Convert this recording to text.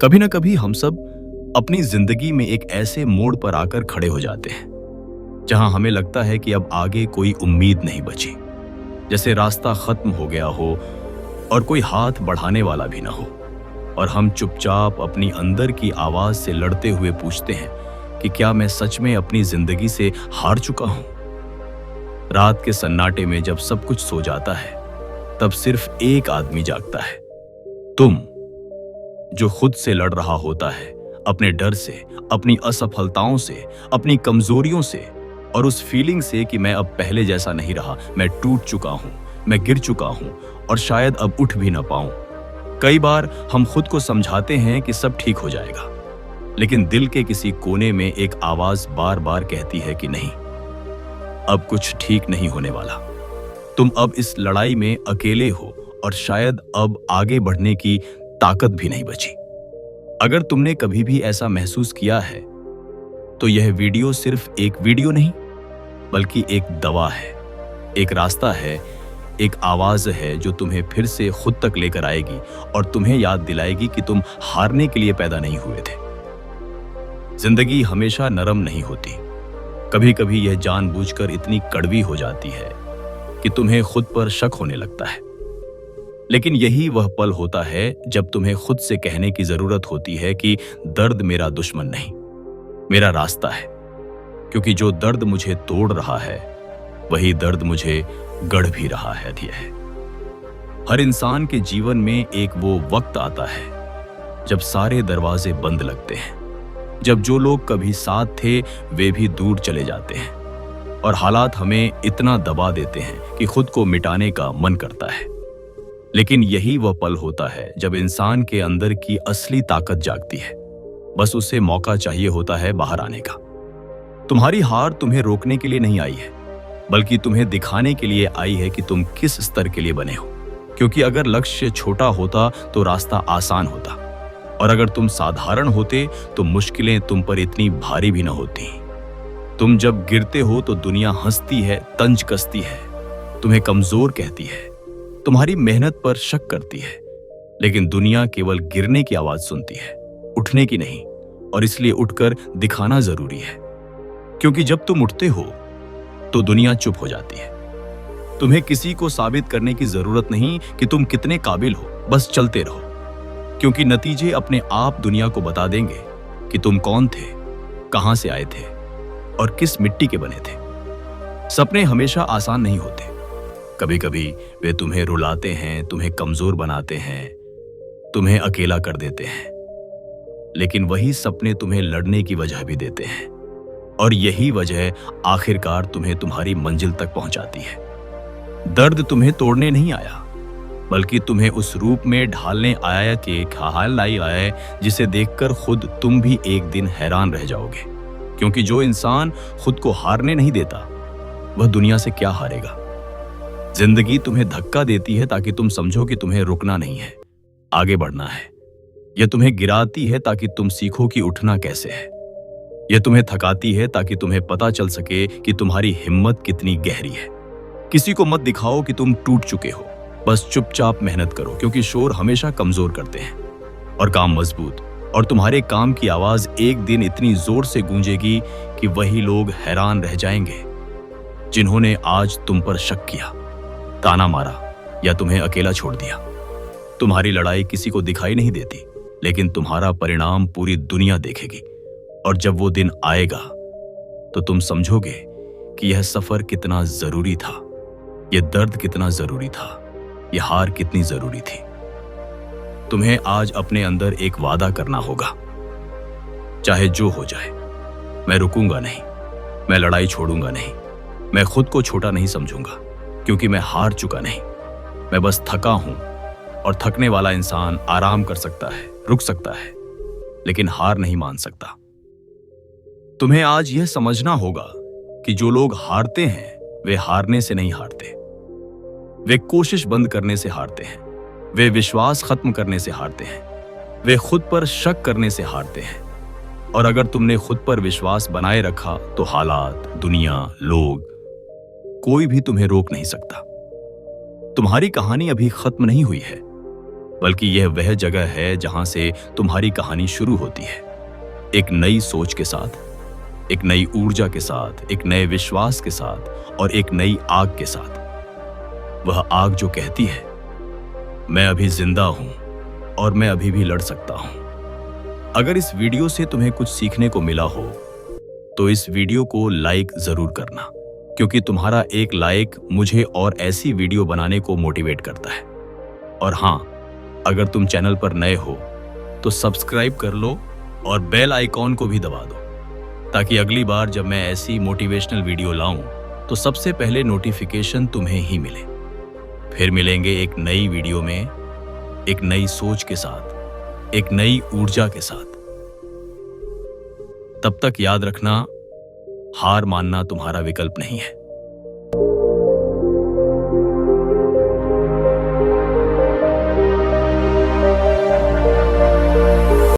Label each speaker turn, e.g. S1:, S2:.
S1: कभी ना कभी हम सब अपनी जिंदगी में एक ऐसे मोड़ पर आकर खड़े हो जाते हैं जहां हमें लगता है कि अब आगे कोई उम्मीद नहीं बची। जैसे रास्ता खत्म हो गया हो और कोई हाथ बढ़ाने वाला भी ना हो, और हम चुपचाप अपनी अंदर की आवाज से लड़ते हुए पूछते हैं कि क्या मैं सच में अपनी जिंदगी से हार चुका हूं। रात के सन्नाटे में जब सब कुछ सो जाता है, तब सिर्फ एक आदमी जागता है, तुम, जो खुद से लड़ रहा होता है, अपने डर से, अपनी असफलताओं से, अपनी कमजोरियों से, और उस फीलिंग से कि मैं अब पहले जैसा नहीं रहा, मैं टूट चुका हूं, मैं गिर चुका हूं और शायद अब उठ भी ना पाऊं। कई बार हम खुद को समझाते हैं कि सब ठीक हो जाएगा, लेकिन दिल के किसी कोने में एक आवाज बार बार कहती है कि नहीं, अब कुछ ठीक नहीं होने वाला। तुम अब इस लड़ाई में अकेले हो और शायद अब आगे बढ़ने की ताकत भी नहीं बची। अगर तुमने कभी भी ऐसा महसूस किया है, तो यह वीडियो सिर्फ एक वीडियो नहीं, बल्कि एक दवा है, एक रास्ता है, एक आवाज है जो तुम्हें फिर से खुद तक लेकर आएगी और तुम्हें याद दिलाएगी कि तुम हारने के लिए पैदा नहीं हुए थे। जिंदगी हमेशा नरम नहीं होती। कभी कभी यह जानबूझकर इतनी कड़वी हो जाती है कि तुम्हें खुद पर शक होने लगता है। लेकिन यही वह पल होता है जब तुम्हें खुद से कहने की जरूरत होती है कि दर्द मेरा दुश्मन नहीं, मेरा रास्ता है। क्योंकि जो दर्द मुझे तोड़ रहा है, वही दर्द मुझे गढ़ भी रहा है। हर इंसान के जीवन में एक वो वक्त आता है जब सारे दरवाजे बंद लगते हैं, जब जो लोग कभी साथ थे वे भी दूर चले जाते हैं, और हालात हमें इतना दबा देते हैं कि खुद को मिटाने का मन करता है। लेकिन यही वह पल होता है जब इंसान के अंदर की असली ताकत जागती है। बस उसे मौका चाहिए होता है बाहर आने का। तुम्हारी हार तुम्हें रोकने के लिए नहीं आई है, बल्कि तुम्हें दिखाने के लिए आई है कि तुम किस स्तर के लिए बने हो। क्योंकि अगर लक्ष्य छोटा होता तो रास्ता आसान होता, और अगर तुम साधारण होते तो मुश्किलें तुम पर इतनी भारी भी न होती। तुम जब गिरते हो तो दुनिया हंसती है, तंज कसती है, तुम्हें कमजोर कहती है, तुम्हारी मेहनत पर शक करती है। लेकिन दुनिया केवल गिरने की आवाज सुनती है, उठने की नहीं। और इसलिए उठकर दिखाना जरूरी है, क्योंकि जब तुम उठते हो तो दुनिया चुप हो जाती है। तुम्हें किसी को साबित करने की जरूरत नहीं कि तुम कितने काबिल हो, बस चलते रहो, क्योंकि नतीजे अपने आप दुनिया को बता देंगे कि तुम कौन थे, कहां से आए थे और किस मिट्टी के बने थे। सपने हमेशा आसान नहीं होते। कभी कभी वे तुम्हें रुलाते हैं, तुम्हें कमजोर बनाते हैं, तुम्हें अकेला कर देते हैं। लेकिन वही सपने तुम्हें लड़ने की वजह भी देते हैं, और यही वजह आखिरकार तुम्हें तुम्हारी मंजिल तक पहुंचाती है। दर्द तुम्हें तोड़ने नहीं आया, बल्कि तुम्हें उस रूप में ढालने आया कि ख्याल लाई आया जिसे देखकर खुद तुम भी एक दिन हैरान रह जाओगे। क्योंकि जो इंसान खुद को हारने नहीं देता, वह दुनिया से क्या हारेगा। जिंदगी तुम्हें धक्का देती है ताकि तुम समझो कि तुम्हें रुकना नहीं है, आगे बढ़ना है। यह तुम्हें गिराती है ताकि तुम सीखो कि उठना कैसे है। यह तुम्हें थकाती है ताकि तुम्हें पता चल सके कि तुम्हारी हिम्मत कितनी गहरी है। किसी को मत दिखाओ कि तुम टूट चुके हो, बस चुपचाप मेहनत करो, क्योंकि शोर हमेशा कमजोर करते हैं और काम मजबूत। और तुम्हारे काम की आवाज एक दिन इतनी जोर से गूंजेगी कि वही लोग हैरान रह जाएंगे जिन्होंने आज तुम पर शक किया, ताना मारा या तुम्हें अकेला छोड़ दिया। तुम्हारी लड़ाई किसी को दिखाई नहीं देती, लेकिन तुम्हारा परिणाम पूरी दुनिया देखेगी। और जब वो दिन आएगा तो तुम समझोगे कि यह सफर कितना जरूरी था, यह दर्द कितना जरूरी था, यह हार कितनी जरूरी थी। तुम्हें आज अपने अंदर एक वादा करना होगा, चाहे जो हो जाए, मैं रुकूंगा नहीं, मैं लड़ाई छोड़ूंगा नहीं, मैं खुद को छोटा नहीं समझूंगा, क्योंकि मैं हार चुका नहीं, मैं बस थका हूं। और थकने वाला इंसान आराम कर सकता है, रुक सकता है, लेकिन हार नहीं मान सकता। तुम्हें आज यह समझना होगा कि जो लोग हारते हैं वे हारने से नहीं हारते, वे कोशिश बंद करने से हारते हैं, वे विश्वास खत्म करने से हारते हैं, वे खुद पर शक करने से हारते हैं। और अगर तुमने खुद पर विश्वास बनाए रखा तो हालात, दुनिया, लोग, कोई भी तुम्हें रोक नहीं सकता। तुम्हारी कहानी अभी खत्म नहीं हुई है, बल्कि यह वह जगह है जहां से तुम्हारी कहानी शुरू होती है। एक नई सोच के साथ, एक नई ऊर्जा के साथ, एक नए विश्वास के साथ और एक नई आग के साथ। वह आग जो कहती है, मैं अभी जिंदा हूं और मैं अभी भी लड़ सकता हूं। अगर इस वीडियो से तुम्हें कुछ सीखने को मिला हो तो इस वीडियो को लाइक जरूर करना, क्योंकि तुम्हारा एक लाइक मुझे और ऐसी वीडियो बनाने को मोटिवेट करता है। और हां, अगर तुम चैनल पर नए हो तो सब्सक्राइब कर लो और बेल आइकॉन को भी दबा दो, ताकि अगली बार जब मैं ऐसी मोटिवेशनल वीडियो लाऊं तो सबसे पहले नोटिफिकेशन तुम्हें ही मिले। फिर मिलेंगे एक नई वीडियो में, एक नई सोच के साथ, एक नई ऊर्जा के साथ। तब तक याद रखना, हार मानना तुम्हारा विकल्प नहीं है।